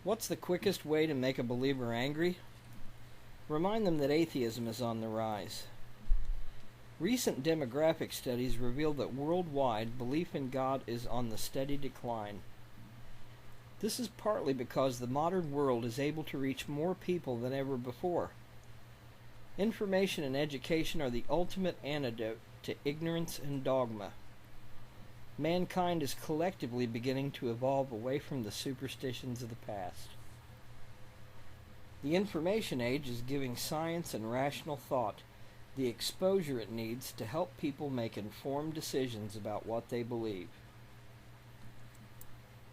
What's the quickest way to make a believer angry? Remind them that atheism is on the rise. Recent demographic studies reveal that worldwide belief in God is on the steady decline. This is partly because the modern world is able to reach more people than ever before. Information and education are the ultimate antidote to ignorance and dogma. Mankind is collectively beginning to evolve away from the superstitions of the past. The information age is giving science and rational thought the exposure it needs to help people make informed decisions about what they believe.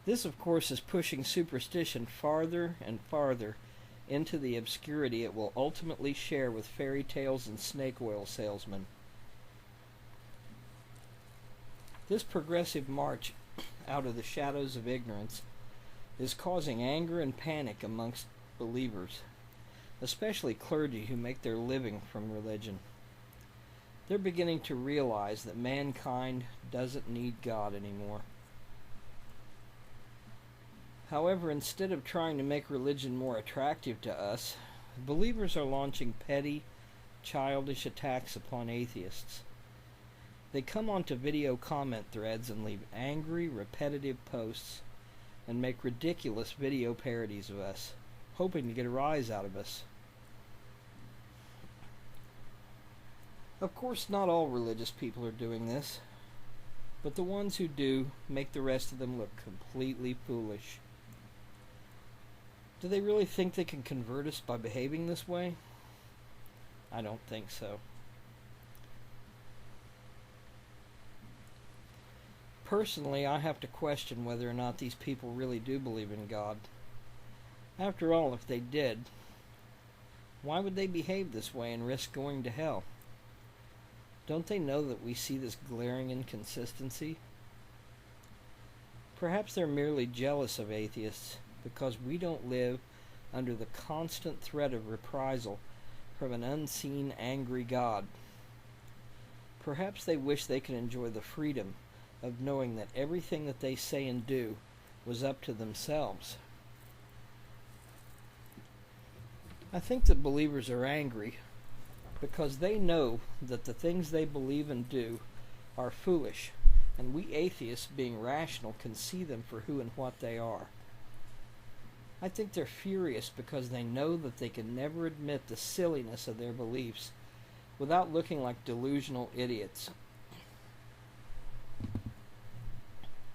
This, of course, is pushing superstition farther and farther into the obscurity it will ultimately share with fairy tales and snake oil salesmen. This progressive march out of the shadows of ignorance is causing anger and panic amongst believers, especially clergy who make their living from religion. They're beginning to realize that mankind doesn't need God anymore. However, instead of trying to make religion more attractive to us, believers are launching petty, childish attacks upon atheists. They come onto video comment threads and leave angry, repetitive posts and make ridiculous video parodies of us, hoping to get a rise out of us. Of course, not all religious people are doing this, but the ones who do make the rest of them look completely foolish. Do they really think they can convert us by behaving this way? I don't think so. Personally, I have to question whether or not these people really do believe in God. After all, if they did, why would they behave this way and risk going to hell? Don't they know that we see this glaring inconsistency? Perhaps they're merely jealous of atheists because we don't live under the constant threat of reprisal from an unseen, angry God. Perhaps they wish they could enjoy the freedom of knowing that everything that they say and do was up to themselves. I think that believers are angry because they know that the things they believe and do are foolish, and we atheists, being rational, can see them for who and what they are. I think they're furious because they know that they can never admit the silliness of their beliefs without looking like delusional idiots.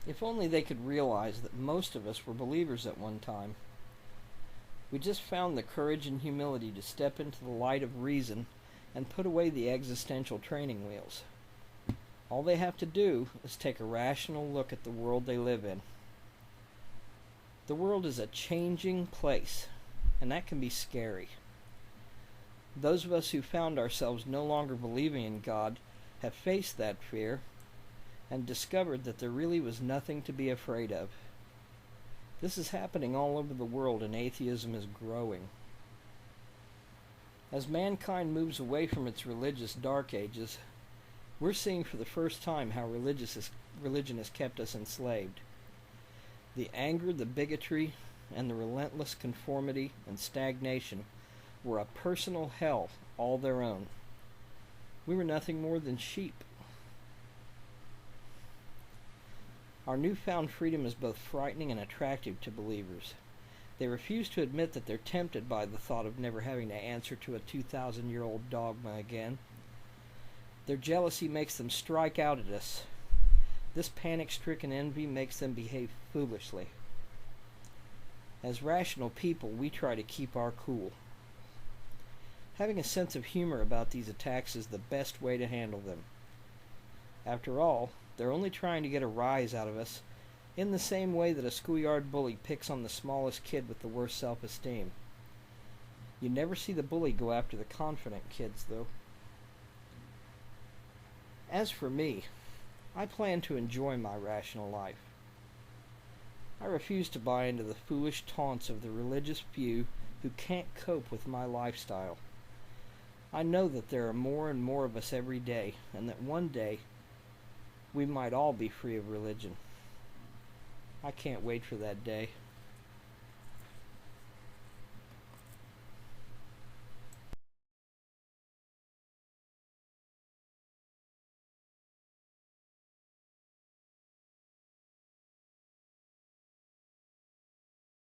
If only they could realize that most of us were believers at one time. We just found the courage and humility to step into the light of reason and put away the existential training wheels. All they have to do is take a rational look at the world they live in. The world is a changing place, and that can be scary. Those of us who found ourselves no longer believing in God have faced that fear and discovered that there really was nothing to be afraid of. This is happening all over the world, and atheism is growing. As mankind moves away from its religious dark ages, we're seeing for the first time how religion has kept us enslaved. The anger, the bigotry, and the relentless conformity and stagnation were a personal hell all their own. We were nothing more than sheep. Our newfound freedom is both frightening and attractive to believers. They refuse to admit that they're tempted by the thought of never having to answer to a 2,000-year-old dogma again. Their jealousy makes them strike out at us. This panic-stricken envy makes them behave foolishly. As rational people, we try to keep our cool. Having a sense of humor about these attacks is the best way to handle them. After all, they're only trying to get a rise out of us in the same way that a schoolyard bully picks on the smallest kid with the worst self-esteem. You never see the bully go after the confident kids, though. As for me, I plan to enjoy my rational life. I refuse to buy into the foolish taunts of the religious few who can't cope with my lifestyle. I know that there are more and more of us every day, and that one day we might all be free of religion. I can't wait for that day.